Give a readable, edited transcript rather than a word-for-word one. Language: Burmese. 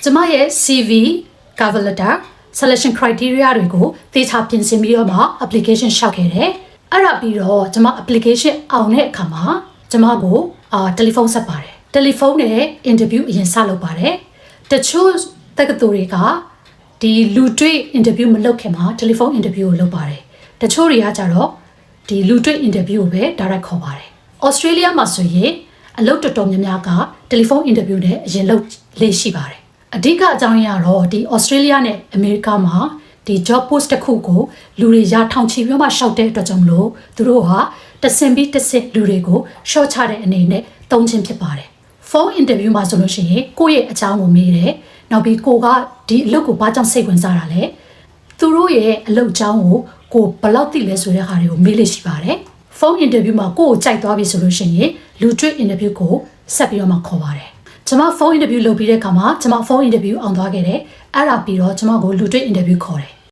ကျမရဲ့ CV cover letter selection criteria တွေကိုသေချာပြင်ဆင်ပြီးတော့မှ application လျှောက်ခဲ့တယ်အဲ့ဒါပြီးတော့ကျမ application အောင်တဲ့အခါမှာကျမကိုတယ်လီဖုန်းဆက်ပါတယ်တယ်လီဖုန်းနဲ့ interview အရင်စလုပ်ပါတယ်တချို့တက္ကသိုလ်တွေကဒီလူတွေ့ interview မလုပ်ခင်မှာတယ်လီဖုန်း interview ကိုလုပ်ပါတယ်တချို့တွေကကြတော့ဒီလူတွေ့ interview ကိုပဲ direct ခေါ်ပါတယ် Australia မှာဆိုရင်အလုပ်တော်တော်များများကတယ်လီဖုန်း interview နဲ့အရင်လုပ်လေ့ရှိပါတယ်အဓိကအကြောင်းရင်းကတော့ဒီ Australia နဲ့ America မှာဒီ job post တစ်ခုကိုလူတွေရာထောင်ချီပြီးမှရှောက်တဲ့အတွက်ကြောင့်မလို့သူတို့ဟာတဆင်ပြီးတဆင်လူတွေကို short ချတဲ့အနေနဲ့တုံးချင်းဖြစ်ပါတယ် phone interview မှာဆိုလို့ရှိရင်ကိုယ့်ရဲ့အကြောင်းကိုမေးတယ်နောက်ပြီးကိုကဒီအလုပ်ကိုဘာကြောင့်စိတ်ဝင်စားတာလဲသူတို့ရဲ့အလုပ်အကြောင်းကိုဘယ်လောက်သိလဲဆိုတဲ့ဟာတွေကိုမေးလို့ရှိပါတယ် phone interview မှာကိုယ့်ကိုကြိုက်သွားပြီဆိုလို့ရှိရင်လူတွေ့ interview ကိုဆက်ပြီးတော့မှခေါ်ပါတယ်ကျွန်မ phone interview လုပ်ပြီးတဲ့အခါမှာကျွန်မ phone interview အောင်သွားခဲ့တယ်အဲ့ဒါပြီးတော့ကျွန်မကိုလူတွေ့ interview ခေါ်တယ်